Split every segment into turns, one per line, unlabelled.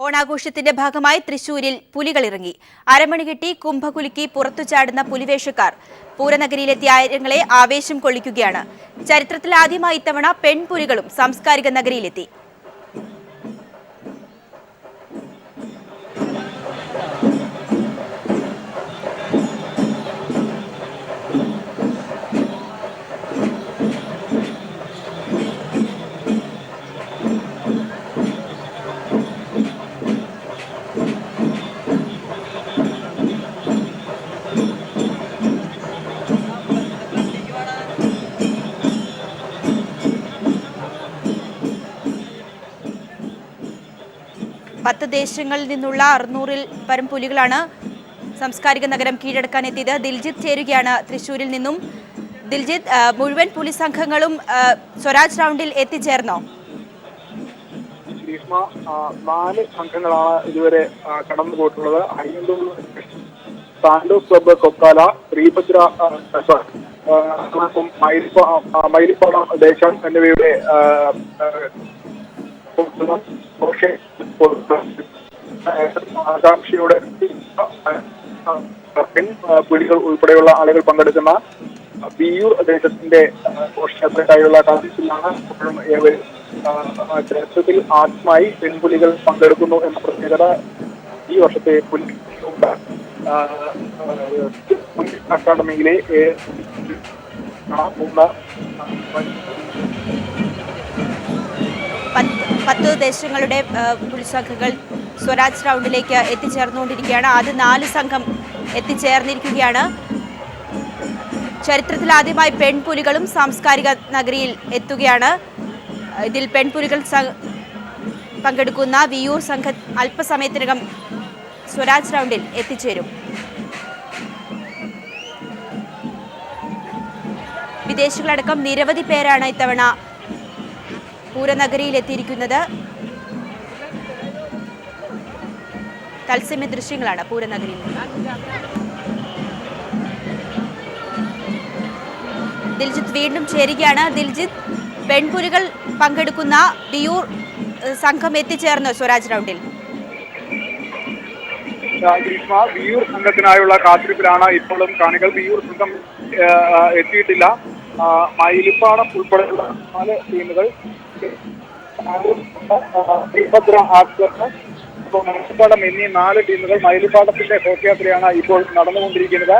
ഓണാഘോഷത്തിന്റെ ഭാഗമായി തൃശൂരിൽ പുലികളിറങ്ങി. അരമണി കെട്ടി കുംഭകുലുക്കി പുറത്തുചാടുന്ന പുലിവേഷക്കാർ പൂരനഗരിയിലെത്തിയ ആയിരങ്ങളെ ആവേശം കൊള്ളിക്കുകയാണ്. ചരിത്രത്തിലാദ്യമായി ഇത്തവണ പെൺപുലികളും സാംസ്കാരിക നഗരിയിലെത്തി. പത്ത് ദേശങ്ങളിൽ നിന്നുള്ള 600-ൽ പരം പുലികളാണ് സാംസ്കാരിക നഗരം കീഴടക്കാൻ എത്തിയത്. ദിൽജിത്ത് ചേരുകയാണ് തൃശ്ശൂരിൽ നിന്നും. ദിൽജിത്ത്, മുഴുവൻ പോലീസ് സംഘങ്ങളും സ്വരാജ് റൗണ്ടിൽ എത്തിച്ചേർന്നോ?
4 സംഘങ്ങളാണ് ഇതുവരെ കടന്നു പോയിട്ടുള്ളത്. സാന്റോസ് ക്ലബ്ബ് കൊക്കാല, ശ്രീഭദ്ര മൈലിപ്പാടം ദേശം എന്നിവയുടെ ആകാംക്ഷയുടെ പുലികൾ ഉൾപ്പെടെയുള്ള ആളുകൾ പങ്കെടുക്കുന്ന വിയൂർ ദേശത്തിന്റെ ഘോഷയാത്രയ്ക്കായുള്ള കാത്തിരിപ്പിലാണ്. ചരിത്രത്തിൽ ആദ്യമായി പെൺപുലികൾ പങ്കെടുക്കുന്നു എന്ന പ്രത്യേകത ഈ വർഷത്തെ പുലി അക്കാദമിയിലെ
10 ദേശങ്ങളുടെ പോലീസ് സംഘങ്ങൾ സ്വരാജ് റൗണ്ടിലേക്ക് എത്തിച്ചേർന്നുകൊണ്ടിരിക്കുകയാണ്. ആദ്യം 4 സംഘം എത്തിച്ചേർന്നിരിക്കുകയാണ്. ചരിത്രത്തിലാദ്യമായി പെൺപുലികളും സാംസ്കാരിക നഗരിയിൽ എത്തുകയാണ്. ഇതിൽ പെൺപുലികൾ പങ്കെടുക്കുന്ന വിയൂർ സംഘം അല്പസമയത്തിനകം സ്വരാജ് റൗണ്ടിൽ എത്തിച്ചേരും. വിദേശികളടക്കം നിരവധി പേരാണ് ഇത്തവണ പൂരനഗരിയിൽ എത്തിയിരിക്കുന്നത്. തത്സമയ ദൃശ്യങ്ങളാണ് പൂരനഗരിയിൽ. ദിൽജിത്ത് വീണ്ടും ചേരുകയാണ്. ദിൽജിത്ത്, പെൺപുലികൾ പങ്കെടുക്കുന്ന വിയൂർ സംഘം എത്തിച്ചേർന്നു സ്വരാജ് റൗണ്ടിൽ.
വിയൂർ സംഘത്തിനായുള്ള കാത്തിരിപ്പിലാണ് ഇപ്പോഴും കാണികൾ. വിയൂർ സംഘം എത്തിയിട്ടില്ല. മയിലിപ്പാടം ഉൾപ്പെടെയുള്ള 4 ടീമുകൾ ശ്രീഭദ്ര മയിലിപ്പാടം എന്നീ 4 ടീമുകൾ മയിലിപ്പാടത്തിന്റെ ഘോഷയാത്രയാണ് ഇപ്പോൾ നടന്നുകൊണ്ടിരിക്കുന്നത്.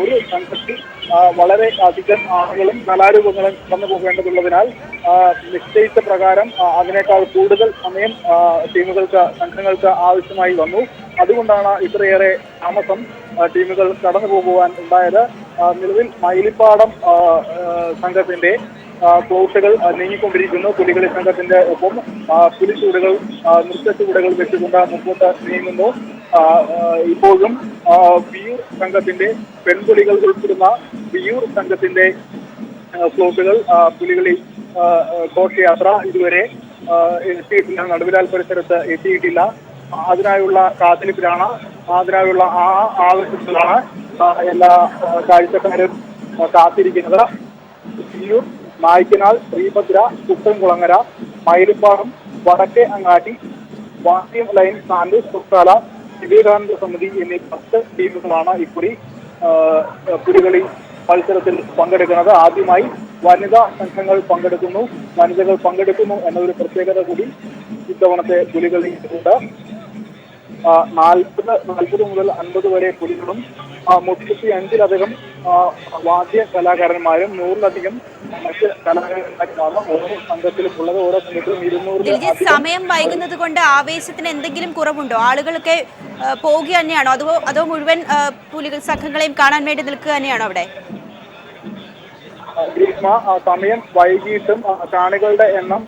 ഒരു സംഘത്തിൽ വളരെ അധികം ആളുകളും കലാരൂപങ്ങളും കടന്നു പോകേണ്ടതുള്ളതിനാൽ നിശ്ചയിച്ച പ്രകാരം അതിനേക്കാൾ കൂടുതൽ സമയം സംഘങ്ങൾക്ക് ആവശ്യമായി വന്നു. അതുകൊണ്ടാണ് ഇത്രയേറെ താമസം ടീമുകൾ കടന്നു പോകുവാൻ ഉണ്ടായത്. നിലവിൽ മയിലിപ്പാടം സംഘത്തിന്റെ ക്ലോസുകൾ നീങ്ങിക്കൊണ്ടിരിക്കുന്നു. പുലികളി സംഘത്തിന്റെ ഒപ്പം പുലിച്ചൂടുകൾ, നൃത്തച്ചൂടുകൾ വെച്ചുകൊണ്ട് മുമ്പോട്ട് നീങ്ങുന്നു. ഇപ്പോഴും വിയൂർ സംഘത്തിന്റെ പെൺപുലികൾ ഉൾപ്പെടുന്ന വിയൂർ സംഘത്തിന്റെ ഫ്ലോട്ടുകൾ പുലികളി ഘോഷയാത്ര ഇതുവരെ എത്തിയിട്ടില്ല. നടുവിലാൽ പരിസരത്ത് എത്തിയിട്ടില്ല. അതിനായുള്ള കാത്തിരിപ്പിലാണ്, അതിനായുള്ള ആവശ്യത്തിലാണ് എല്ലാ കാഴ്ചക്കാരും കാത്തിരിക്കുന്നത്. വിയൂർ, നായ്ക്കനാൽ, ശ്രീഭദ്ര, കുട്ടൻകുളങ്ങര, മയിലിപ്പാടം, വടക്കേ അങ്ങാടി, വാസ്യം ലൈൻ, സാന്റോസ് കൊക്കാല, വിവേകാനന്ദ സമിതി എന്നീ 10 ടീമുകളാണ് ഇക്കുറി പുലികളി മത്സരത്തിൽ പങ്കെടുക്കുന്നത്. ആദ്യമായി വനിതാ സംഘങ്ങൾ പങ്കെടുക്കുന്നു, വനിതകൾ പങ്കെടുക്കുന്നു എന്നൊരു പ്രത്യേകത കൂടി ഇത്തവണത്തെ പുലികളി ഉണ്ട്. 40 മുതൽ 50 വരെ പുലികളും 35-ലധികം വാദ്യ കലാകാരന്മാരും 100-ലധികം മറ്റ് കലാകാരന്മാരുമാണ് ഓരോ സംഘത്തിലും ഉള്ളത്. ഓരോ സംഘത്തിലും 200.
സമയം വൈകുന്നത് കൊണ്ട് ആവേശത്തിന് എന്തെങ്കിലും കുറവുണ്ടോ? ആളുകളൊക്കെ പോവുക തന്നെയാണോ, അതോ മുഴുവൻ പുലികൾ സംഘങ്ങളെയും കാണാൻ വേണ്ടി നിൽക്കുക തന്നെയാണോ അവിടെ?
ഗ്രീഷ്മ, സമയം വൈകിട്ടും കാണികളുടെ എണ്ണം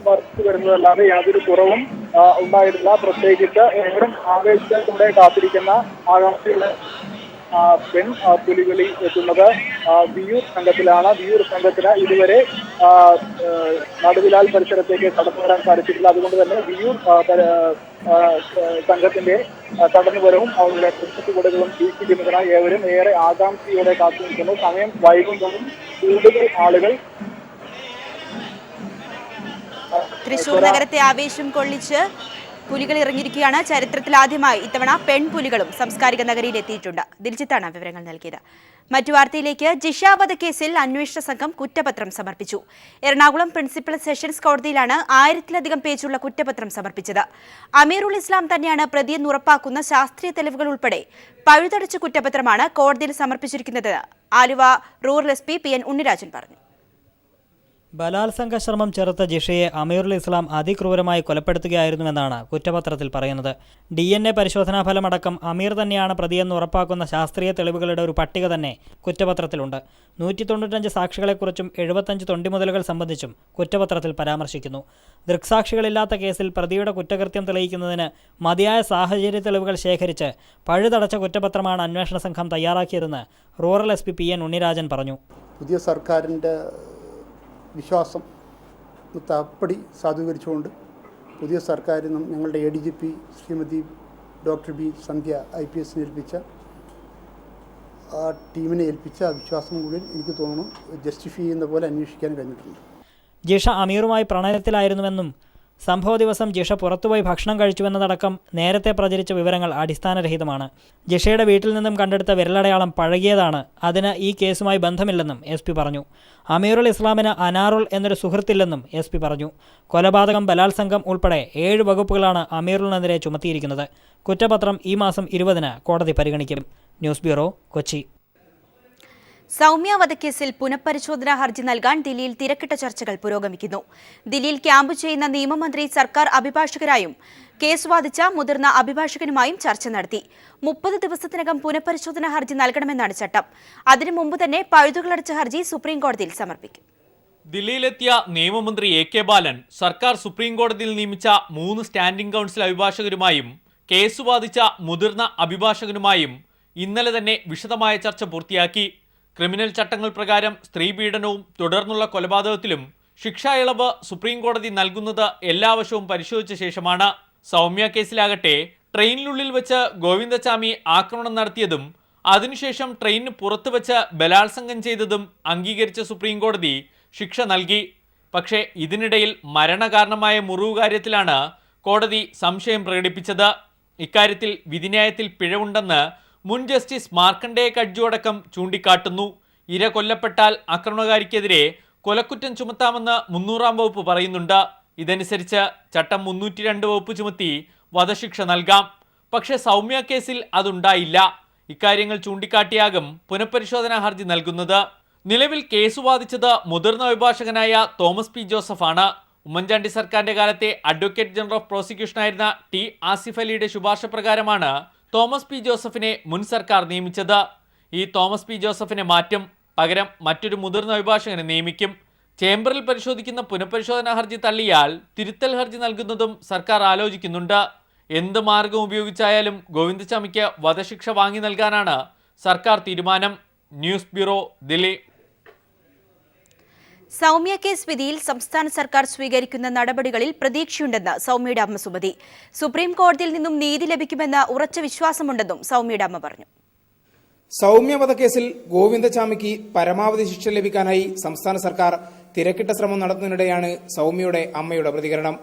വർദ്ധിച്ചു വരുന്നതല്ലാതെ യാതൊരു കുറവും ഉണ്ടായിട്ടില്ല. പ്രത്യേകിച്ച് ഏവരും ആവേശത്തോടെ കാത്തിരിക്കുന്ന ആകാംക്ഷയുടെ പെൺ പുലികളി എത്തുന്നത് വിയൂർ സംഘത്തിലാണ്. വിയൂർ സംഘത്തിന് ഇതുവരെ നടുവിലാൽ പരിസരത്തേക്ക് കടന്നു വരാൻ സാധിച്ചിട്ടില്ല. അതുകൊണ്ട് തന്നെ വിയൂർ സംഘത്തിന്റെ കടന്നുവരവും അവരുടെ കൃഷിക്കൂടുകളും വീക്ഷിക്കുന്നതിനായി ഏവരും ഏറെ ആകാംക്ഷയോടെ കാത്തു നിൽക്കുന്നു. സമയം വൈകുന്നതും കൂടുതൽ ആളുകൾ
തൃശൂർ നഗരത്തെ ആവേശം കൊള്ളിച്ച് പുലികൾ ഇറങ്ങിയിരിക്കുകയാണ്. ചരിത്രത്തിൽ ആദ്യമായി ഇത്തവണ പെൺപുലികളും സാംസ്കാരിക നഗരിയിൽ എത്തിയിട്ടുണ്ട്. ദിൽജിത്താണ് വിവരങ്ങൾ നൽകിയത്. മറ്റു വാർത്തയിലേക്ക്. ജിഷ വധക്കേസിൽ അന്വേഷണ സംഘം കുറ്റപത്രം സമർപ്പിച്ചു. എറണാകുളം പ്രിൻസിപ്പൽ സെഷൻസ് കോടതിയിലാണ് 1000-ലധികം പേജുള്ള കുറ്റപത്രം സമർപ്പിച്ചത്. അമീറുൽ ഇസ്ലാം തന്നെയാണ് പ്രതിയെന്ന് ഉറപ്പാക്കുന്ന ശാസ്ത്രീയ തെളിവുകൾ ഉൾപ്പെടെ പഴുതടച്ച കുറ്റപത്രമാണ് കോടതിയിൽ സമർപ്പിച്ചിരിക്കുന്നത്. Aluva rural SP PN Unnirajan പറഞ്ഞു.
ബലാത്സംഗ ശ്രമം ചെറുത്ത ജിഷയെ അമീറുൽ ഇസ്ലാം അതിക്രൂരമായി കൊലപ്പെടുത്തുകയായിരുന്നുവെന്നാണ് കുറ്റപത്രത്തിൽ പറയുന്നത്. DNA പരിശോധനാ ഫലമടക്കം അമീർ തന്നെയാണ് പ്രതിയെന്ന് ഉറപ്പാക്കുന്ന ശാസ്ത്രീയ തെളിവുകളുടെ ഒരു പട്ടിക തന്നെ കുറ്റപത്രത്തിലുണ്ട്. 195 സാക്ഷികളെക്കുറിച്ചും 75 തൊണ്ടിമുതലുകൾ സംബന്ധിച്ചും കുറ്റപത്രത്തിൽ പരാമർശിക്കുന്നു. ദൃക്സാക്ഷികളില്ലാത്ത കേസിൽ പ്രതിയുടെ കുറ്റകൃത്യം തെളിയിക്കുന്നതിന് മതിയായ സാഹചര്യ തെളിവുകൾ ശേഖരിച്ച് പഴുതടച്ച കുറ്റപത്രമാണ് അന്വേഷണ സംഘം തയ്യാറാക്കിയതെന്ന് റൂറൽ SP PN ഉണ്ണിരാജൻ പറഞ്ഞു.
പുതിയ സർക്കാരിൻ്റെ വിശ്വാസം തപ്പടി സാധൂകരിച്ചുകൊണ്ട് പുതിയ സർക്കാർ ഞങ്ങളുടെ ADGP ശ്രീമതി ഡോക്ടർ B സന്ധ്യ IPS ഏൽപ്പിച്ച ആ ടീമിനെ ഏൽപ്പിച്ച ആ വിശ്വാസം കൂടി എനിക്ക് തോന്നുന്നു ജസ്റ്റിഫൈ ചെയ്യുന്ന പോലെ അന്വേഷിക്കാൻ കഴിഞ്ഞിട്ടുണ്ട്.
ജിഷ അമീറുമായി പ്രണയത്തിലായിരുന്നുവെന്നും സംഭവ ദിവസം ജിഷ പുറത്തുപോയി ഭക്ഷണം കഴിച്ചുവെന്നതടക്കം നേരത്തെ പ്രചരിച്ച വിവരങ്ങൾ അടിസ്ഥാനരഹിതമാണ്. ജിഷയുടെ വീട്ടിൽ നിന്നും കണ്ടെടുത്ത വിരലടയാളം പഴകിയതാണ്. അതിന് ഈ കേസുമായി ബന്ധമില്ലെന്നും SP പറഞ്ഞു. അമീറുൽ ഇസ്ലാമിന് അനാറുൽ എന്നൊരു സുഹൃത്തില്ലെന്നും SP പറഞ്ഞു. കൊലപാതകം, ബലാത്സംഗം ഉൾപ്പെടെ 7 വകുപ്പുകളാണ് അമീറുലിനെതിരെ ചുമത്തിയിരിക്കുന്നത്. കുറ്റപത്രം ഈ മാസം 20-ന് കോടതി പരിഗണിക്കും. News bureau, Kochi.
സൗമ്യ വധക്കേസിൽ പുനഃപരിശോധനാ ഹർജി നൽകാൻ ദില്ലിയിൽ തിരക്കിട്ട ചർച്ചകൾ പുരോഗമിക്കുന്നു. ദില്ലിയിൽ ക്യാമ്പ് ചെയ്യുന്ന നിയമമന്ത്രി സർക്കാർ അഭിഭാഷകരായും കേസ് വാദിച്ച മുതിർന്ന അഭിഭാഷകനുമായും ചർച്ച നടത്തി. 30 ദിവസത്തിനകം പുനഃപരിശോധനാ ഹർജി നൽകണമെന്നാണ് ചട്ടം. അതിനു മുമ്പ് തന്നെ പഴുതുകളടച്ച ഹർജി സുപ്രീംകോടതിയിൽ സമർപ്പിക്കും.
ദില്ലിയിലെത്തിയ നിയമമന്ത്രി AK ബാലൻ സർക്കാർ സുപ്രീംകോടതിയിൽ നിയമിച്ച 3 സ്റ്റാൻഡിംഗ് കൗൺസിൽ അഭിഭാഷകരുമായും കേസ് വാദിച്ച മുതിർന്ന അഭിഭാഷകനുമായും ഇന്നലെ തന്നെ വിശദമായ ചർച്ച പൂർത്തിയാക്കി. ക്രിമിനൽ ചട്ടങ്ങൾ പ്രകാരം സ്ത്രീപീഡനവും തുടർന്നുള്ള കൊലപാതകത്തിലും ശിക്ഷാ ഇളവ് സുപ്രീംകോടതി നൽകുന്നത് എല്ലാ വശവും പരിശോധിച്ച ശേഷമാണ്. സൗമ്യ കേസിലാകട്ടെ ട്രെയിനിനുള്ളിൽ വെച്ച് ഗോവിന്ദചാമി ആക്രമണം നടത്തിയതും അതിനുശേഷം ട്രെയിനിന് പുറത്തു വെച്ച് ബലാത്സംഗം ചെയ്തതും അംഗീകരിച്ച സുപ്രീംകോടതി ശിക്ഷ നൽകി. പക്ഷേ ഇതിനിടയിൽ മരണകാരണമായ മുറിവ് കാര്യത്തിലാണ് കോടതി സംശയം പ്രകടിപ്പിച്ചത്. ഇക്കാര്യത്തിൽ വിധിന്യായത്തിൽ പിഴവുണ്ടെന്ന് മുൻ ജസ്റ്റിസ് മാർക്കണ്ഡേയ കട്ജു അടക്കം ചൂണ്ടിക്കാട്ടുന്നു. ഇര കൊല്ലപ്പെട്ടാൽ ആക്രമണകാരിക്കെതിരെ കൊലക്കുറ്റം ചുമത്താമെന്ന് 300-ാം വകുപ്പ് പറയുന്നുണ്ട്. ഇതനുസരിച്ച് ചട്ടം 302 വകുപ്പ് ചുമത്തി വധശിക്ഷ നൽകാം. പക്ഷേ സൗമ്യ കേസിൽ അതുണ്ടായില്ല. ഇക്കാര്യങ്ങൾ ചൂണ്ടിക്കാട്ടിയാകും പുനഃപരിശോധനാ ഹർജി നൽകുന്നത്. നിലവിൽ കേസ് വാദിച്ചത് മുതിർന്ന അഭിഭാഷകനായ തോമസ് P ജോസഫാണ്. ഉമ്മൻചാണ്ടി സർക്കാരിന്റെ കാലത്തെ അഡ്വക്കേറ്റ് ജനറൽ ഓഫ് പ്രോസിക്യൂഷനായിരുന്ന T ആസിഫ് അലിയുടെ ശുപാർശ പ്രകാരമാണ് തോമസ് P ജോസഫിനെ മുൻ സർക്കാർ നിയമിച്ചത്. ഈ തോമസ് P ജോസഫിനെ മാറ്റും. പകരം മറ്റൊരു മുതിർന്ന അഭിഭാഷകനെ നിയമിക്കും. ചേംബറിൽ പരിശോധിക്കുന്ന പുനഃപരിശോധനാ ഹർജി തള്ളിയാൽ തിരുത്തൽ ഹർജി നൽകുന്നതും സർക്കാർ ആലോചിക്കുന്നുണ്ട്. എന്ത് മാർഗം ഉപയോഗിച്ചായാലും ഗോവിന്ദചാമിക്ക് വധശിക്ഷ വാങ്ങി നൽകാനാണ് സർക്കാർ തീരുമാനം. News bureau, Delhi.
Soumya case വിധിയിൽ സംസ്ഥാന സർക്കാർ സ്വീകരിക്കുന്ന നടപടികളിൽ പ്രതീക്ഷയുണ്ടെന്ന് സൗമ്യയുടെ അമ്മ സുമതി. സുപ്രീം കോടതിയിൽ നിന്നും നീതി ലഭിക്കുമെന്ന് ഉറച്ച വിശ്വാസമുണ്ടെന്നും സൗമ്യയുടെ അമ്മ പറഞ്ഞു.
സൗമ്യ വധക്കേസിൽ ഗോവിന്ദചാമിക്ക് പരമാവധി ശിക്ഷ ലഭിക്കാനായി സംസ്ഥാന സർക്കാർ തിരക്കിട്ട ശ്രമം നടത്തുന്നതിനിടെയാണ് സൗമ്യയുടെ അമ്മയുടെ പ്രതികരണം.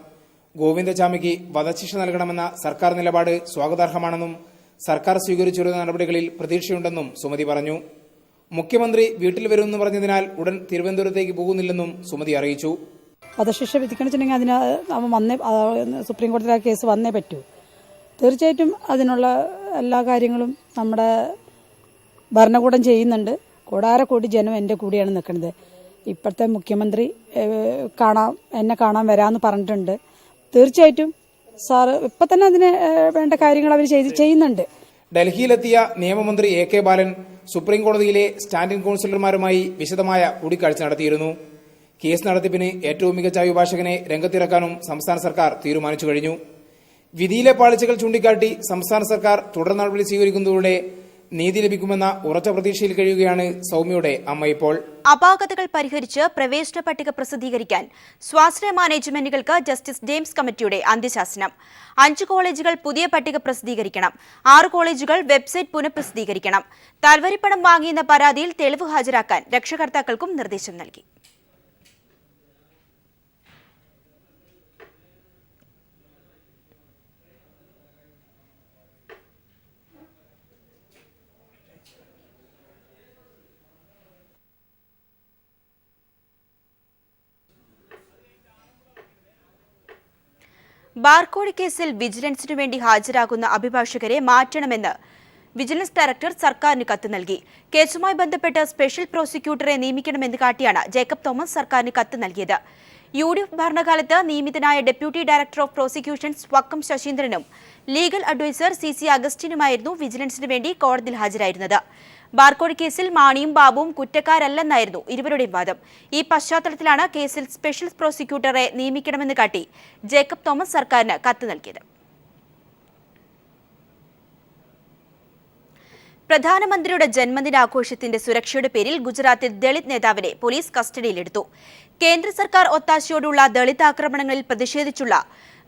ഗോവിന്ദചാമിക്ക് വധശിക്ഷ നൽകണമെന്ന സർക്കാർ നിലപാട് സ്വാഗതാർഹമാണെന്നും സർക്കാർ സ്വീകരിച്ചിരുന്ന നടപടികളിൽ പ്രതീക്ഷയുണ്ടെന്നും സുമതി പറഞ്ഞു. മുഖ്യമന്ത്രി വീട്ടിൽ വരുമെന്ന് പറഞ്ഞതിനാൽ ഉടൻ തിരുവനന്തപുരത്തേക്ക് പോകുന്നില്ലെന്നും സുമതി അറിയിച്ചു.
വധശിക്ഷ വിധിക്കണമെന്നുണ്ടെങ്കിൽ അതിന് സുപ്രീം കോടതിയിൽ ആ കേസ് വന്നേ പറ്റൂ. തീർച്ചയായിട്ടും അതിനുള്ള എല്ലാ കാര്യങ്ങളും നമ്മുടെ ഭരണകൂടം ചെയ്യുന്നുണ്ട്. കോടാരക്കോടി ജനം എൻ്റെ കൂടെയാണ് നിൽക്കുന്നത്. ഇപ്പോഴത്തെ മുഖ്യമന്ത്രി എന്നെ കാണാൻ വരാമെന്ന് പറഞ്ഞിട്ടുണ്ട്. തീർച്ചയായിട്ടും സാറ് ഇപ്പം തന്നെ അതിന് വേണ്ട കാര്യങ്ങൾ അവർ ചെയ്യുന്നുണ്ട്.
ഡൽഹിയിലെത്തിയ നിയമമന്ത്രി AK ബാലൻ സുപ്രീം കോടതിയിലെ സ്റ്റാൻഡിംഗ് കൌൺസിലർമാരുമായി വിശദമായ കൂടിക്കാഴ്ച നടത്തിയിരുന്നു. കേസ് നടത്തിപ്പിന് ഏറ്റവും മികച്ച അഭിഭാഷകനെ രംഗത്തിറക്കാനും സംസ്ഥാന സർക്കാർ തീരുമാനിച്ചു കഴിഞ്ഞു. വിധിയിലെ പാളിച്ചകൾ ചൂണ്ടിക്കാട്ടി സംസ്ഥാന സർക്കാർ തുടർ നടപടി സ്വീകരിക്കുന്നതിലൂടെ നീതി ലഭിക്കുമെന്ന ഉറച്ച പ്രതീക്ഷയിൽ കഴിയുകയാണ് സൗമ്യയുടെ അമ്മ ഇപ്പോൾ.
അപാകതകൾ പരിഹരിച്ച് പ്രവേശന പട്ടിക പ്രസിദ്ധീകരിക്കാൻ സ്വാശ്രയ മാനേജ്മെന്റുകൾക്ക് ജസ്റ്റിസ് ജെയിംസ് കമ്മിറ്റിയുടെ അന്ത്യശാസനം. 5 കോളേജുകൾ പുതിയ പട്ടിക പ്രസിദ്ധീകരിക്കണം. 6 കോളേജുകൾ വെബ്സൈറ്റ് പുനഃപ്രസിദ്ധീകരിക്കണം. താൽവരിപ്പണം വാങ്ങിയെന്ന പരാതിയിൽ തെളിവ് ഹാജരാക്കാൻ രക്ഷകർത്താക്കൾക്കും നിർദ്ദേശം നൽകി. ബാർക്കോഴ കേസിൽ വിജിലൻസിനു വേണ്ടി ഹാജരാകുന്ന അഭിഭാഷകരെ മാറ്റണമെന്ന് വിജിലൻസ് ഡയറക്ടർ സർക്കാരിന് കത്ത് നൽകി. കേസുമായി ബന്ധപ്പെട്ട് സ്പെഷ്യൽ പ്രോസിക്യൂട്ടറെ നിയമിക്കണമെന്ന് കാട്ടിയാണ് ജേക്കബ് തോമസ് സർക്കാരിന് കത്ത് നൽകിയത്. UDF ഭരണകാലത്ത് നിയമിതനായ deputy director of prosecutions Vakkom ശശീന്ദ്രനും ലീഗൽ അഡ്വൈസർ CC അഗസ്റ്റിനുമായിരുന്നു വിജിലൻസിന് വേണ്ടി കോടതിയിൽ ഹാജരായിരുന്നത്. ബാർക്കോഴ കേസിൽ മാണിയും ബാബുവും കുറ്റക്കാരല്ലെന്നായിരുന്നു ഇരുവരുടെയും വാദം. ഈ പശ്ചാത്തലത്തിലാണ് കേസിൽ സ്പെഷ്യൽ പ്രോസിക്യൂട്ടറെ നിയമിക്കണമെന്ന് കാട്ടി ജേക്കബ് തോമസ് സർക്കാരിന് കത്ത് നൽകിയത്. പ്രധാനമന്ത്രിയുടെ ജന്മദിനാഘോഷത്തിന്റെ സുരക്ഷയുടെ പേരിൽ ഗുജറാത്തിൽ ദളിത് നേതാവിനെ പോലീസ് കസ്റ്റഡിയിലെടുത്തു. കേന്ദ്ര സർക്കാർ ഒത്താശയോടുള്ള ദളിത് ആക്രമണങ്ങളിൽ പ്രതിഷേധിച്ചുള്ള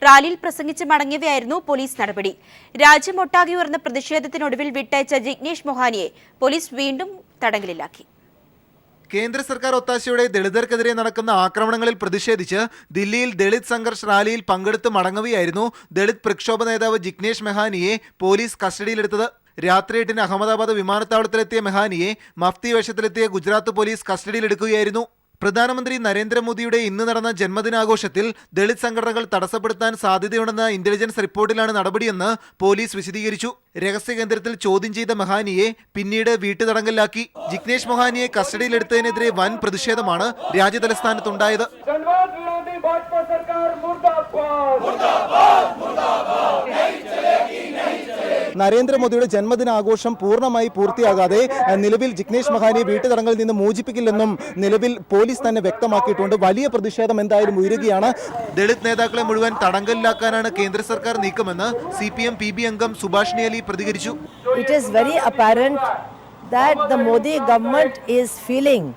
റാലിയിൽ പ്രസംഗിച്ച് മടങ്ങിയവയായിരുന്നു പോലീസ് നടപടി. രാജ്യമൊട്ടാകെ ഉയർന്ന പ്രതിഷേധത്തിനൊടുവിൽ വിട്ടയച്ച ജിഗ്നേഷ് മൊഹാനിയെ പോലീസ് വീണ്ടും തടങ്കലിലാക്കി.
കേന്ദ്ര സർക്കാർ ഒത്താശയോടെ ദളിതർക്കെതിരെ നടക്കുന്ന ആക്രമണങ്ങളിൽ പ്രതിഷേധിച്ച് ദില്ലിയിൽ ദളിത് സംഘർഷ് റാലിയിൽ പങ്കെടുത്ത് മടങ്ങവെയായിരുന്നു ദളിത് പ്രക്ഷോഭ നേതാവ് ജിഗ്നേഷ് മെഹാനിയെ പോലീസ് കസ്റ്റഡിയിലെടുത്തത്. രാത്രി 8-ന് അഹമ്മദാബാദ് വിമാനത്താവളത്തിലെത്തിയ മെഹാനിയെ മഫ്തി വേഷത്തിലെത്തിയ ഗുജറാത്ത് പോലീസ് കസ്റ്റഡിയിലെടുക്കുകയായിരുന്നു. പ്രധാനമന്ത്രി നരേന്ദ്രമോദിയുടെ ഇന്ന് നടന്ന ജന്മദിനാഘോഷത്തിൽ ദളിത് സംഘടനകൾ തടസ്സപ്പെടുത്താൻ സാധ്യതയുണ്ടെന്ന ഇന്റലിജൻസ് റിപ്പോർട്ടിലാണ് നടപടിയെന്ന് പോലീസ് വിശദീകരിച്ചു. രഹസ്യ കേന്ദ്രത്തിൽ ചോദ്യം ചെയ്ത മെഹാനിയെ പിന്നീട് വീട്ടുതടങ്കലിലാക്കി. ജിഗ്നേഷ് മൊഹാനിയെ കസ്റ്റഡിയിലെടുത്തതിനെതിരെ വൻ പ്രതിഷേധമാണ് രാജ്യതലസ്ഥാനത്തുണ്ടായത്. നരേന്ദ്രമോദിയുടെ ജന്മദിനാഘോഷം പൂർണ്ണമായി പൂർത്തിയാകാതെ നിലവിൽ ജിഗ്നേഷ് മൊഹാനിയെ വീട്ടുതടങ്കലിൽ നിന്ന് മോചിപ്പിക്കില്ലെന്നും നിലവിൽ പോലീസ് തന്നെ വ്യക്തമാക്കിയിട്ടുണ്ട്. വലിയ പ്രതിഷേധം എന്തായാലും ഉയരുകയാണ്. ദളിത് നേതാക്കളെ മുഴുവൻ തടങ്കലിലാക്കാനാണ് കേന്ദ്ര സർക്കാർ നീക്കമെന്ന് CPM PB അംഗം സുഭാഷിണി അലി പ്രതികരിച്ചു.
It is very apparent that the Modi government is feeling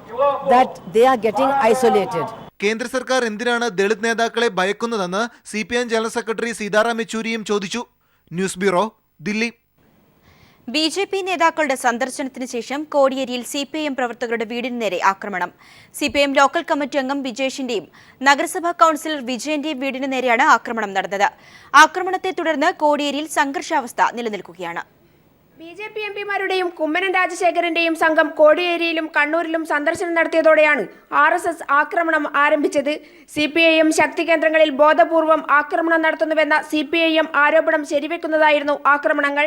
that they are getting isolated.
കേന്ദ്ര സർക്കാർ എന്തിനാണ് ദളിത് നേതാക്കളെ ഭയക്കുന്നതെന്ന് CPM ജനറൽ സെക്രട്ടറി സീതാറാം യെച്ചൂരിയും ചോദിച്ചു. News bureau, Delhi.
BJP നേതാക്കളുടെ സന്ദർശനത്തിന് ശേഷം കോടിയേരിയിൽ CPIM പ്രവർത്തകരുടെ വീടിന് നേരെ ആക്രമണം. CPIM ലോക്കൽ കമ്മിറ്റി അംഗം വിജേഷിന്റെയും നഗരസഭാ കൌൺസിലർ വിജയന്റെയും വീടിന് നേരെയാണ് ആക്രമണം നടന്നത്. ആക്രമണത്തെ തുടർന്ന് കോടിയേരിയിൽ സംഘർഷാവസ്ഥ നിലനിൽക്കുകയാണ്.
BJP MPമാരുടെയും കുമ്മനം രാജശേഖരന്റെയും സംഘം കോടിയേരിയിലും കണ്ണൂരിലും സന്ദർശനം നടത്തിയതോടെയാണ് RSS ആക്രമണം ആരംഭിച്ചത്. CPIM ശക്തി കേന്ദ്രങ്ങളിൽ ബോധപൂർവം ആക്രമണം നടത്തുന്നുവെന്ന CPIM ആരോപണം ശരിവെക്കുന്നതായിരുന്നു ആക്രമണങ്ങൾ.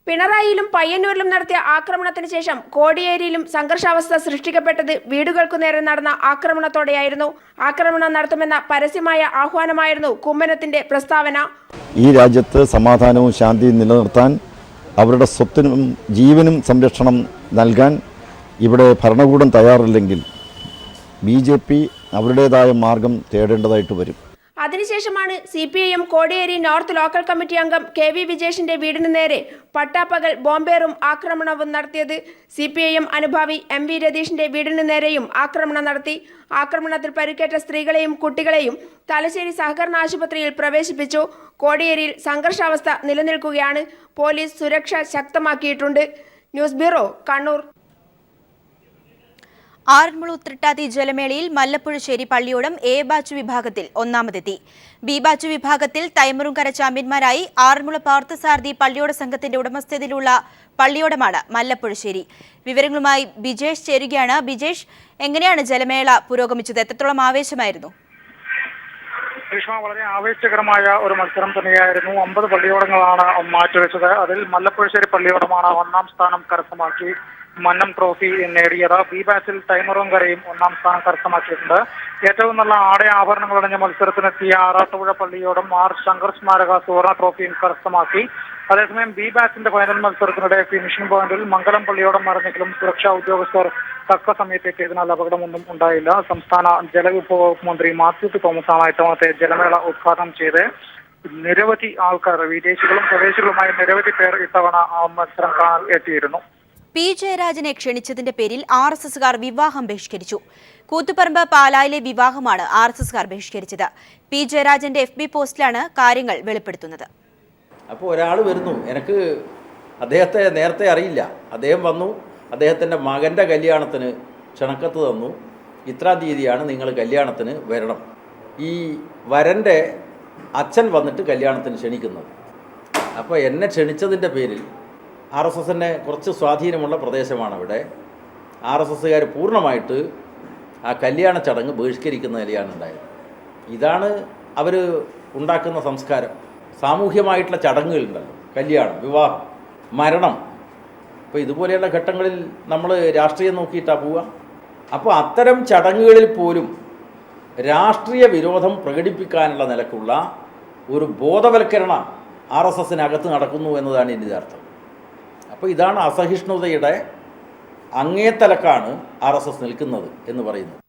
പിണറായിയിലും പയ്യന്നൂരിലും നടത്തിയ ആക്രമണത്തിന് ശേഷം കോടിയേരിയിലും സംഘർഷാവസ്ഥ സൃഷ്ടിക്കപ്പെട്ടത് വീടുകൾക്കു നേരെ നടന്ന ആക്രമണത്തോടെയായിരുന്നു. ആക്രമണം നടത്തുമെന്ന പരസ്യമായ ആഹ്വാനമായിരുന്നു കുമ്മനത്തിന്റെ പ്രസ്താവന.
ഈ രാജ്യത്ത് സമാധാനവും ശാന്തിയും നിലനിർത്താൻ അവരുടെ സ്വത്തിനും ജീവനും സംരക്ഷണം നൽകാൻ ഇവിടെ ഭരണകൂടം തയ്യാറില്ലെങ്കിൽ BJP അവരുടേതായ മാർഗം തേടേണ്ടതായിട്ട് വരും.
അതിനുശേഷമാണ് CPIM Kodiyeri north local committee അംഗം KV വിജേഷിന്റെ വീടിന് നേരെ പട്ടാപ്പകൽ ബോംബേറും ആക്രമണവും നടത്തിയത്. CPIM അനുഭാവി MV രതീഷിന്റെ വീടിന് നേരെയും ആക്രമണം നടത്തി. ആക്രമണത്തിൽ പരിക്കേറ്റ സ്ത്രീകളെയും കുട്ടികളെയും തലശ്ശേരി സഹകരണ ആശുപത്രിയിൽ പ്രവേശിപ്പിച്ചു. കോടിയേരിയിൽ സംഘർഷാവസ്ഥ നിലനിൽക്കുകയാണ്. പോലീസ് സുരക്ഷ ശക്തമാക്കിയിട്ടുണ്ട്. News bureau, Kannur.
ആറന്മുള ഉത്രട്ടാതി ജലമേളയിൽ മല്ലപ്പുഴശ്ശേരി പള്ളിയോടം A ബാച്ച് വിഭാഗത്തിൽ ഒന്നാമതെത്തി. B ബാച്ച് വിഭാഗത്തിൽ തൈമറുംകര ചാമ്പ്യന്മാരായി ആറന്മുള പാർത്ഥസാരഥി പള്ളിയോട സംഘത്തിന്റെ ഉടമസ്ഥതയിലുള്ള പള്ളിയോടമാണ് മല്ലപ്പുഴശ്ശേരി. വിവരങ്ങളുമായി ബിജേഷ് ചേരുകയാണ്. ബിജേഷ്, എങ്ങനെയാണ് ജലമേള പുരോഗമിച്ചത്? എത്രത്തോളം ആവേശമായിരുന്നു?
വളരെ ആവേശകരമായ ഒരു മത്സരം തന്നെയായിരുന്നു. 50 പള്ളിയോടങ്ങളാണ് മാറ്റിവെച്ചത്. അതിൽ മല്ലപ്പുഴശ്ശേരി പള്ളിയോടമാണ് ഒന്നാം സ്ഥാനം കരസ്ഥമാക്കി മന്നം ട്രോഫി നേടിയത്. B ബാച്ചിൽ തൈമറുംകരയും ഒന്നാം സ്ഥാനം കരസ്ഥമാക്കിയിട്ടുണ്ട്. ഏറ്റവും നല്ല ആടയ ആഭരണങ്ങളടങ്ങിയ മത്സരത്തിനെത്തിയ ആറാട്ടുപുഴ പള്ളിയോടും R ശങ്കർ സ്മാരക സുവർണ ട്രോഫിയും കരസ്ഥമാക്കി. അതേസമയം B ബാച്ചിന്റെ ഫൈനൽ മത്സരത്തിനിടെ ഫിനിഷിംഗ് പോയിന്റിൽ മംഗലം പള്ളിയോടം മറന്നെങ്കിലും സുരക്ഷാ ഉദ്യോഗസ്ഥർ തക്ക സമയത്ത് എത്തിയതിനാൽ അപകടമൊന്നും ഉണ്ടായില്ല. സംസ്ഥാന ജലവിഭവ വകുപ്പ് മന്ത്രി മാത്യു ടി തോമസാണ് ഇത്തവണത്തെ ജലമേള ഉദ്ഘാടനം ചെയ്ത്. നിരവധി ആൾക്കാർ, വിദേശികളും സ്വദേശികളുമായി നിരവധി പേർ ഇത്തവണ മത്സരം കാണാൻ എത്തിയിരുന്നു.
P ജയരാജനെ ക്ഷണിച്ചതിന്റെ പേരിൽ RSSകാർ വിവാഹം ബഹിഷ്കരിച്ചു. കൂത്തുപറമ്പ് പാലായിലെ വിവാഹമാണ് RSSകാർ ബഹിഷ്കരിച്ചത്. P ജയരാജന്റെ FB പോസ്റ്റിലാണ് കാര്യങ്ങൾ വെളിപ്പെടുത്തുന്നത്.
അപ്പോൾ ഒരാൾ വരുന്നു, എനിക്ക് അദ്ദേഹത്തെ നേരത്തെ അറിയില്ല, അദ്ദേഹം വന്നു, അദ്ദേഹത്തിൻ്റെ മകൻ്റെ കല്യാണത്തിന് ക്ഷണക്കത്ത് തന്നു, ഇത്രാം തീയതിയാണ് നിങ്ങൾ കല്യാണത്തിന് വരണം. ഈ വരൻ്റെ അച്ഛൻ വന്നിട്ട് കല്യാണത്തിന് ക്ഷണിക്കുന്നത്. അപ്പോൾ എന്നെ ക്ഷണിച്ചതിൻ്റെ പേരിൽ RSSനെ കുറച്ച് സ്വാധീനമുള്ള പ്രദേശമാണ് അവിടെ. RSSകാർ പൂർണ്ണമായിട്ട് ആ കല്യാണ ചടങ്ങ് ബഹിഷ്കരിക്കുന്ന നിലയാണ് ഉണ്ടായത്. ഇതാണ് അവർ ഉണ്ടാക്കുന്ന സംസ്കാരം, സാമൂഹ്യമായിട്ടുള്ള ചടങ്ങുകളുണ്ടല്ലോ, കല്യാണം, വിവാഹം, മരണം. അപ്പോൾ ഇതുപോലെയുള്ള ഘട്ടങ്ങളിൽ നമ്മൾ രാഷ്ട്രീയം നോക്കിയിട്ടാണ് പോവുക. അപ്പോൾ അത്തരം ചടങ്ങുകളിൽ പോലും രാഷ്ട്രീയ വിരോധം പ്രകടിപ്പിക്കാനുള്ള നിലക്കുള്ള ഒരു ബോധവൽക്കരണം RSSനകത്ത് നടക്കുന്നു എന്നതാണ് ഇതിൻ്റെ അർത്ഥം. അപ്പോൾ ഇതാണ് അസഹിഷ്ണുതയുടെ അങ്ങേത്തലക്കാണ് RSS നിൽക്കുന്നത് എന്ന് പറയുന്നത്.